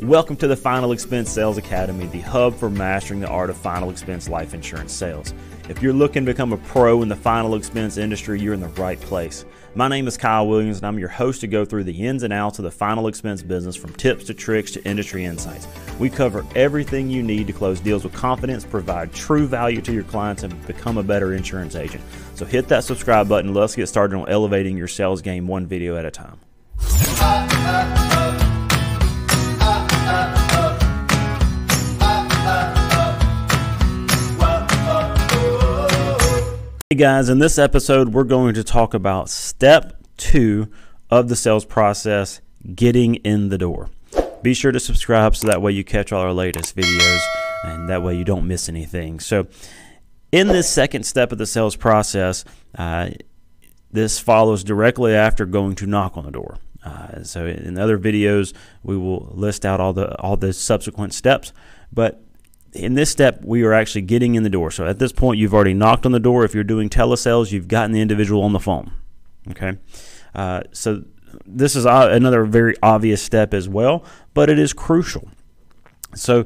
Welcome to the Final Expense Sales Academy, the hub for mastering the art of final expense life insurance sales. If you're looking to become a pro in the final expense industry, you're in the right place. My name is Kyle Williams, and I'm your host to go through the ins and outs of the final expense business, from tips to tricks to industry insights. We cover everything you need to close deals with confidence, provide true value to your clients, and become a better insurance agent. So hit that subscribe button. Let's get started on elevating your sales game one video at a time. Hey guys, in this episode we're going to talk about step 2 of the sales process, getting in the door. Be sure to subscribe so that way you catch all our latest videos and that way you don't miss anything. So in this second step of the sales process, this follows directly after going to knock on the door. So in other videos we will list out all the subsequent steps, but in this step, we are actually getting in the door. So at this point, you've already knocked on the door. If you're doing telesales, you've gotten the individual on the phone. Okay, so this is another very obvious step as well, but it is crucial. So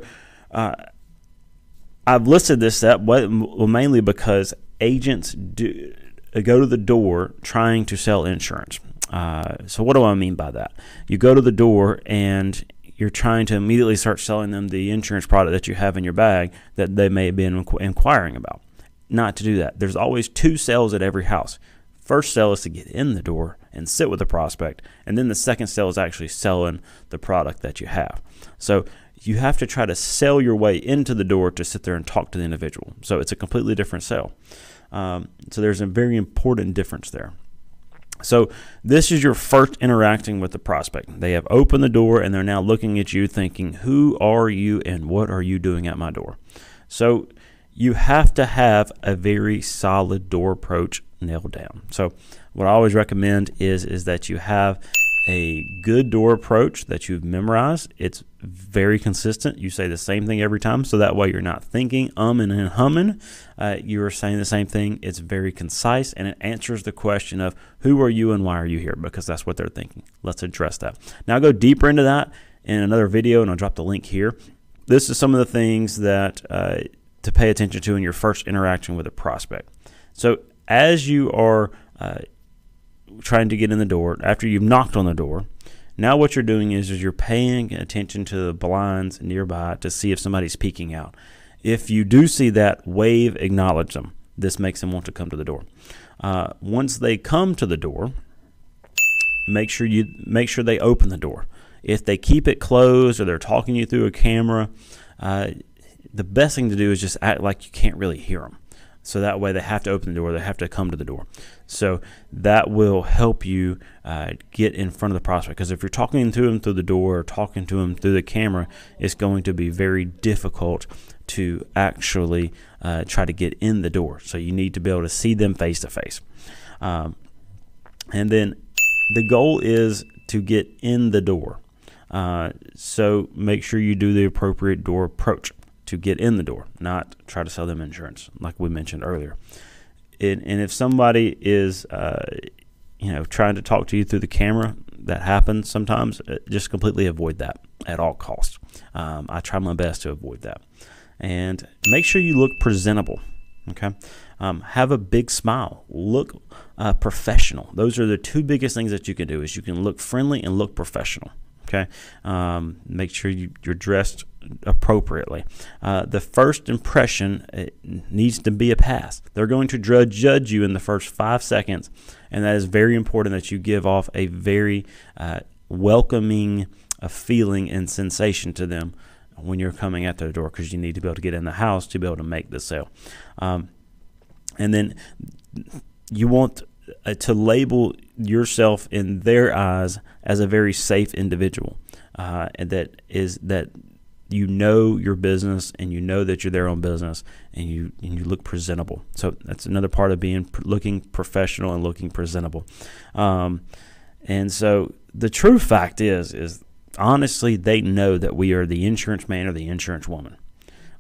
I've listed this step mainly because agents go to the door trying to sell insurance. So what do I mean by that? You go to the door and you're trying to immediately start selling them the insurance product that you have in your bag that they may have been inquiring about. Not to do that. There's always 2 sales at every house. First sale is to get in the door and sit with the prospect, and then the second sale is actually selling the product that you have. So you have to try to sell your way into the door to sit there and talk to the individual. So it's a completely different sale. So there's a very important difference there. So this is your first interacting with the prospect. They have opened the door and they're now looking at you thinking, who are you and what are you doing at my door? So you have to have a very solid door approach nailed down. So what I always recommend is that you have a good door approach that you've memorized. It's very consistent. You say the same thing every time, so that way you're not thinking, and humming. You are saying the same thing. It's very concise, and it answers the question of who are you and why are you here, because that's what they're thinking. Let's address that. Now I'll go deeper into that in another video, and I'll drop the link here. This is some of the things that to pay attention to in your first interaction with a prospect. So as you are trying to get in the door, after you've knocked on the door, now what you're doing is you're paying attention to the blinds nearby to see if somebody's peeking out. If you do see that, wave, acknowledge them. This makes them want to come to the door. Once they come to the door, make sure they open the door. If they keep it closed or they're talking to you through a camera, the best thing to do is just act like you can't really hear them. So that way they have to open the door, they have to come to the door. So that will help you get in front of the prospect, because if you're talking to them through the door or talking to them through the camera, it's going to be very difficult to actually try to get in the door. So you need to be able to see them face to face. And then the goal is to get in the door. So make sure you do the appropriate door approach to get in the door, not try to sell them insurance like we mentioned earlier. And if somebody is trying to talk to you through the camera, that happens sometimes, just completely avoid that at all costs. I try my best to avoid that. And make sure you look presentable. Okay, have a big smile, look professional. Those are the 2 biggest things that you can do, is you can look friendly and look professional. Okay, make sure you're dressed appropriately. The first impression needs to be a pass. They're going to judge you in the first 5 seconds, and that is very important that you give off a very welcoming feeling and sensation to them when you're coming at their door, because you need to be able to get in the house to be able to make the sale. And then you want to label yourself in their eyes as a very safe individual, and that you know your business and you know that you're there on business, and you look presentable. So that's another part of looking professional and looking presentable. And so the true fact is honestly, they know that we are the insurance man or the insurance woman.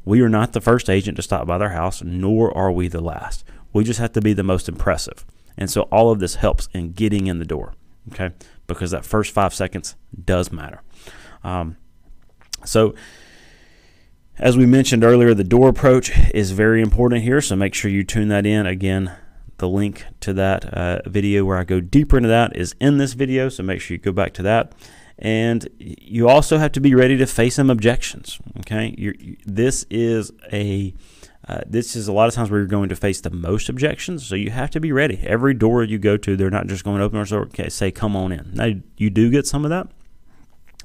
We are not the first agent to stop by their house, nor are we the last. We just have to be the most impressive. And so all of this helps in getting in the door, okay? Because that first 5 seconds does matter. So as we mentioned earlier, the door approach is very important here, so make sure you tune that in. Again, the link to that video where I go deeper into that is in this video, so make sure you go back to that. And you also have to be ready to face some objections. Okay, this is a lot of times where you're going to face the most objections, so you have to be ready. Every door you go to, they're not just going to open doors and say, come on in. Now, you do get some of that,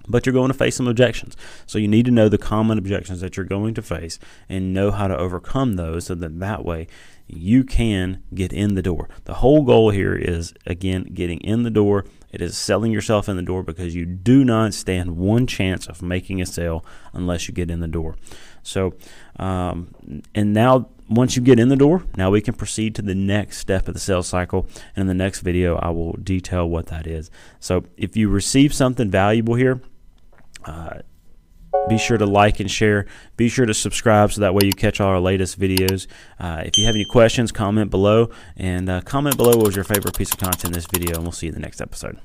but you're going to face some objections. So you need to know the common objections that you're going to face and know how to overcome those, so that way you can get in the door. The whole goal here is, again, getting in the door. It is selling yourself in the door, because you do not stand one chance of making a sale unless you get in the door. So, and now once you get in the door, now we can proceed to the next step of the sales cycle. And in the next video, I will detail what that is. So if you receive something valuable here, be sure to like and share. Be sure to subscribe so that way you catch all our latest videos. If you have any questions, comment below. And comment below what was your favorite piece of content in this video, and we'll see you in the next episode.